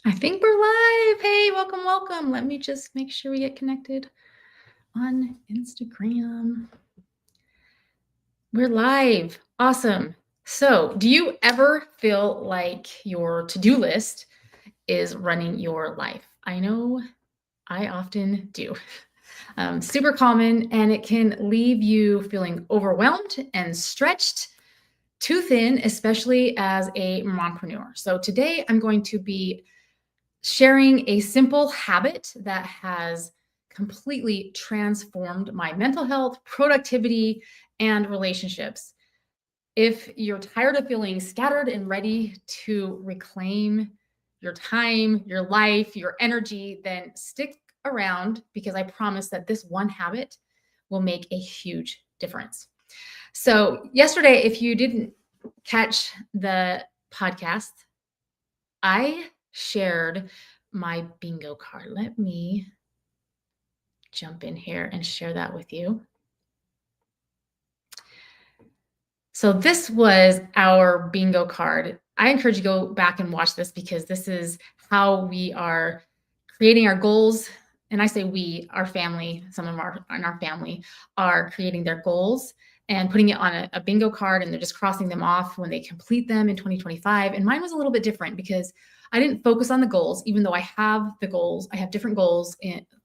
I think we're live. Hey, welcome, welcome. Let me just make sure we get connected on Instagram. We're live. Awesome. So, do you ever feel like your to-do list is running your life? I know I often do. Super common, and it can leave you feeling overwhelmed and stretched too thin, especially as a mompreneur. So, today I'm going to be sharing a simple habit that has completely transformed my mental health, productivity, and relationships. If you're tired of feeling scattered and ready to reclaim your time, your life, your energy, then stick around because I promise that this one habit will make a huge difference. So, yesterday, if you didn't catch the podcast, I shared my bingo card. Let me jump in here and share that with you. So this was our bingo card. I encourage you to go back and watch this because this is how we are creating our goals. And I say we, our family, some of our in our family are creating their goals and putting it on a bingo card, and they're just crossing them off when they complete them in 2025. And mine was a little bit different because I didn't focus on the goals, even though I have the goals. I have different goals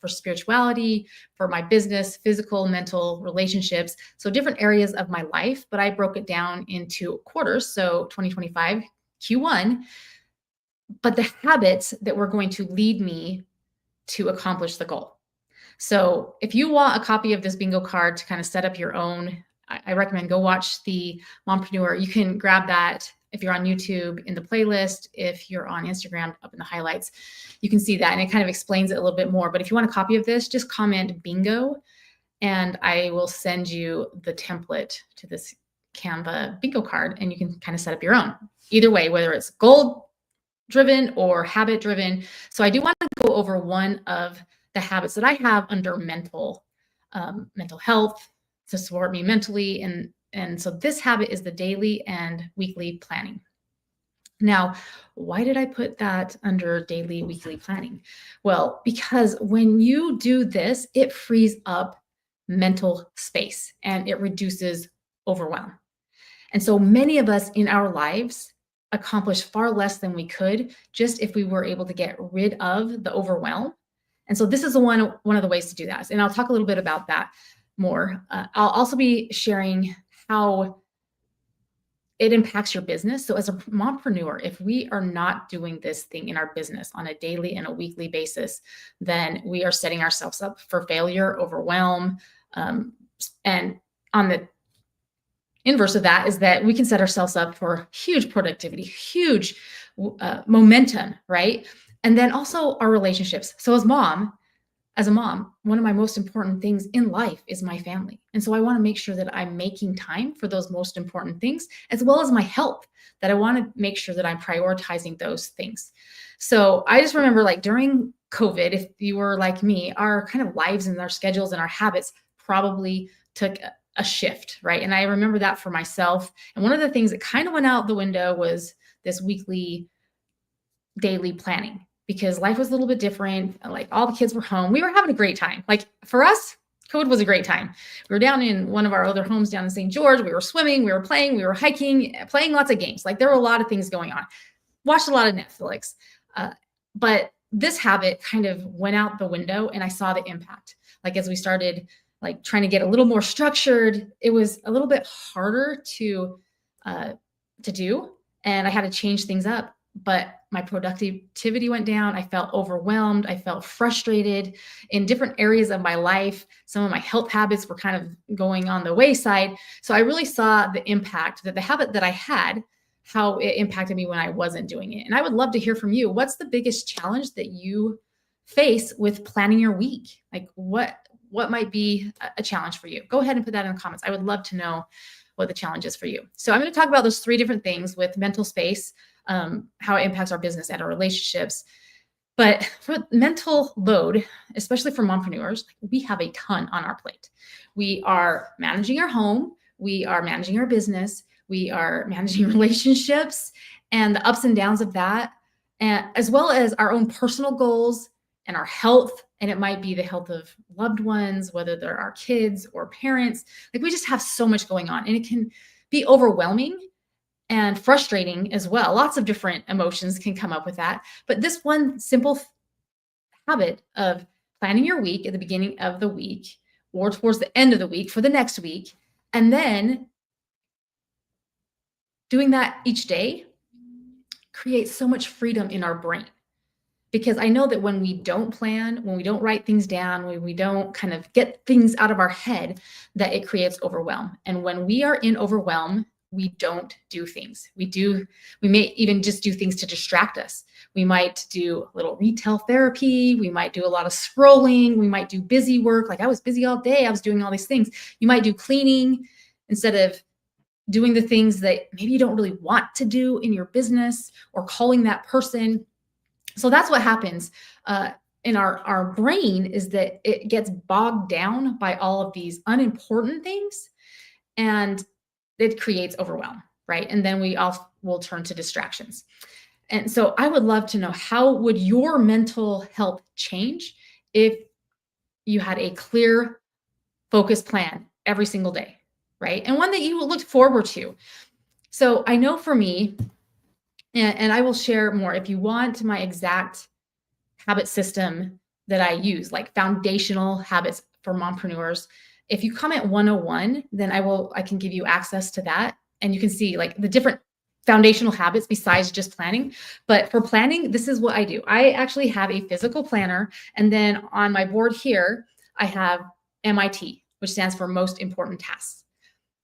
for spirituality, for my business, physical, mental, relationships. So different areas of my life, but I broke it down into quarters. So 2025, Q1, but the habits that were going to lead me to accomplish the goal. So if you want a copy of this bingo card to kind of set up your own, I recommend go watch the Mompreneur. You can grab that if you're on YouTube in the playlist. If you're on Instagram, up in the highlights, you can see that. And it kind of explains it a little bit more. But if you want a copy of this, just comment bingo and I will send you the template to this Canva bingo card and you can kind of set up your own. Either way, whether it's goal driven or habit driven. So I do want to go over one of the habits that I have under mental health to support me mentally. And so this habit is the daily and weekly planning. Now, why did I put that under daily, weekly planning? Well, because when you do this, it frees up mental space and it reduces overwhelm. And so many of us in our lives accomplish far less than we could just if we were able to get rid of the overwhelm. And so this is one of the ways to do that. And I'll talk a little bit about that more. I'll also be sharing how it impacts your business. So as a mompreneur, if we are not doing this thing in our business on a daily and a weekly basis, then we are setting ourselves up for failure, overwhelm. And on the inverse of that is that we can set ourselves up for huge productivity, huge momentum, right? And then also our relationships. So as a mom, one of my most important things in life is my family. And so I want to make sure that I'm making time for those most important things, as well as my health, that I want to make sure that I'm prioritizing those things. So I just remember like during COVID, if you were like me, our kind of lives and our schedules and our habits probably took a shift, right? And I remember that for myself. And one of the things that kind of went out the window was this weekly, daily planning, because life was a little bit different. Like all the kids were home. We were having a great time. Like for us, COVID was a great time. We were down in one of our other homes down in St. George. We were swimming, we were playing, we were hiking, playing lots of games. Like there were a lot of things going on. Watched a lot of Netflix. But this habit kind of went out the window and I saw the impact. Like as we started like trying to get a little more structured, it was a little bit harder to do. And I had to change things up. But my productivity went down. I felt overwhelmed. I felt frustrated in different areas of my life. Some of my health habits were kind of going on the wayside. So I really saw the impact that the habit that I had, how it impacted me when I wasn't doing it. And I would love to hear from you. What's the biggest challenge that you face with planning your week? Like what might be a challenge for you? Go ahead and put that in the comments. I would love to know what the challenge is for you. So I'm going to talk about those 3 different things with mental space, how it impacts our business and our relationships. But for mental load, especially for mompreneurs, we have a ton on our plate. We are managing our home. We are managing our business. We are managing relationships and the ups and downs of that. and as well as our own personal goals and our health. And it might be the health of loved ones, whether they're our kids or parents. Like we just have so much going on, and it can be overwhelming and frustrating as well. Lots of different emotions can come up with that. But this one simple habit of planning your week at the beginning of the week or towards the end of the week for the next week, and then doing that each day creates so much freedom in our brain. Because I know that when we don't plan, when we don't write things down, when we don't kind of get things out of our head, that it creates overwhelm. And when we are in overwhelm, we don't do things. We may even just do things to distract us. We might do a little retail therapy. We might do a lot of scrolling. We might do busy work. Like I was busy all day. I was doing all these things. You might do cleaning instead of doing the things that maybe you don't really want to do in your business or calling that person. So that's what happens in our brain, is that it gets bogged down by all of these unimportant things, and it creates overwhelm, right? And then we all will turn to distractions. And so I would love to know, how would your mental health change if you had a clear, focused plan every single day, right? And one that you will look forward to. So I know for me, and I will share more if you want my exact habit system that I use, like foundational habits for mompreneurs. If you comment 101, then I can give you access to that. And you can see like the different foundational habits besides just planning. But for planning, this is what I do. I actually have a physical planner. And then on my board here, I have MIT, which stands for most important tasks.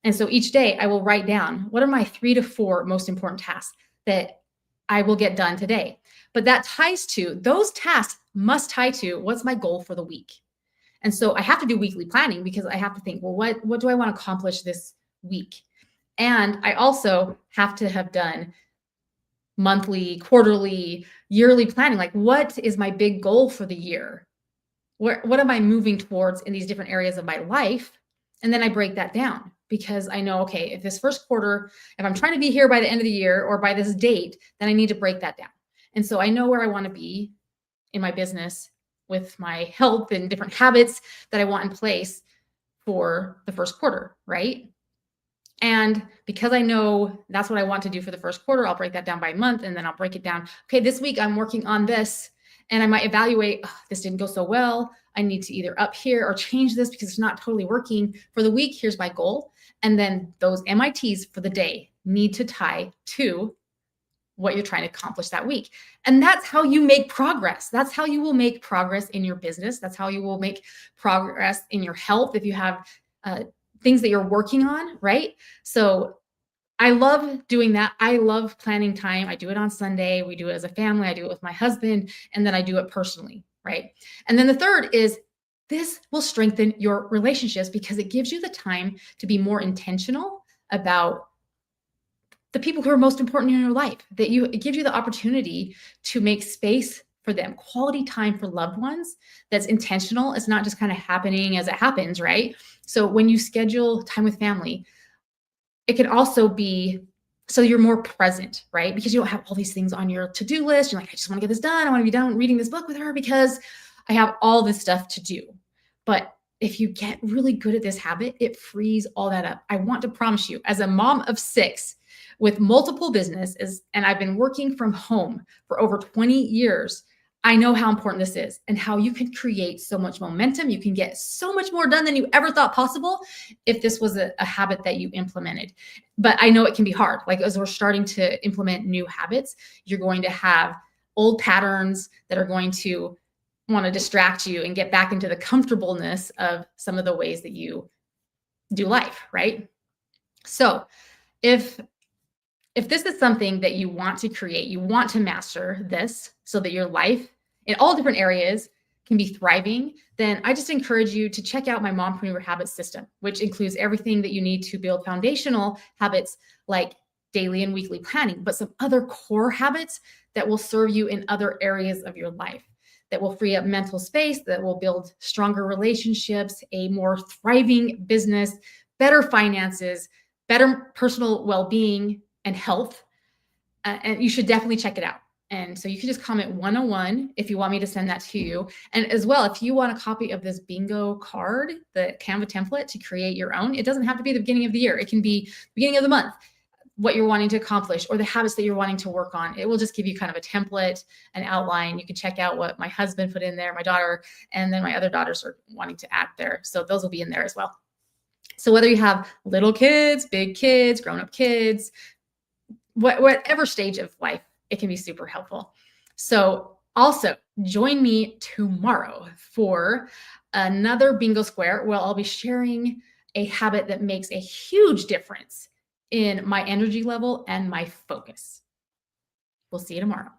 And so each day I will write down, what are my 3 to 4 most important tasks that I will get done today. But that ties to, those tasks must tie to, what's my goal for the week? And so I have to do weekly planning, because I have to think, well, what do I want to accomplish this week? And I also have to have done monthly, quarterly, yearly planning. Like, what is my big goal for the year? What am I moving towards in these different areas of my life? And then I break that down, because I know, okay, if this first quarter, if I'm trying to be here by the end of the year or by this date, then I need to break that down. And so I know where I want to be in my business with my health and different habits that I want in place for the first quarter, right? And because I know that's what I want to do for the first quarter, I'll break that down by month, and then I'll break it down. Okay, this week I'm working on this, and I might evaluate, oh, this didn't go so well. I need to either up here or change this because it's not totally working. For the week, here's my goal. And then those MITs for the day need to tie to what you're trying to accomplish that week. And that's how you make progress. That's how you will make progress in your business. That's how you will make progress in your health if you have things that you're working on, right? So I love doing that. I love planning time. I do it on Sunday. We do it as a family. I do it with my husband, and then I do it personally, right? And then the third is, this will strengthen your relationships, because it gives you the time to be more intentional about the people who are most important in your life. It gives you the opportunity to make space for them, quality time for loved ones that's intentional. It's not just kind of happening as it happens, right? So when you schedule time with family, it can also be so you're more present, right? Because you don't have all these things on your to-do list. You're like, I just want to get this done. I want to be done reading this book with her because I have all this stuff to do. But if you get really good at this habit, it frees all that up. I want to promise you, as a mom of 6 with multiple businesses, and I've been working from home for over 20 years, I know how important this is and how you can create so much momentum. You can get so much more done than you ever thought possible if this was a habit that you implemented. But I know it can be hard. Like, as we're starting to implement new habits, you're going to have old patterns that are going to want to distract you and get back into the comfortableness of some of the ways that you do life, right? So if this is something that you want to create, you want to master this so that your life in all different areas can be thriving, then I just encourage you to check out my Mompreneur Habits System, which includes everything that you need to build foundational habits like daily and weekly planning, but some other core habits that will serve you in other areas of your life, that will free up mental space, that will build stronger relationships, a more thriving business, better finances, better personal well-being and health. And you should definitely check it out. And so you can just comment 101 if you want me to send that to you. And as well, if you want a copy of this bingo card, the Canva template to create your own, it doesn't have to be the beginning of the year. It can be beginning of the month, what you're wanting to accomplish or the habits that you're wanting to work on. It will just give you kind of a template, an outline. You can check out what my husband put in there, my daughter, and then my other daughters are wanting to add there. So those will be in there as well. So whether you have little kids, big kids, grown-up kids, whatever stage of life, it can be super helpful. So also join me tomorrow for another bingo square where I'll be sharing a habit that makes a huge difference in my energy level and my focus. We'll see you tomorrow.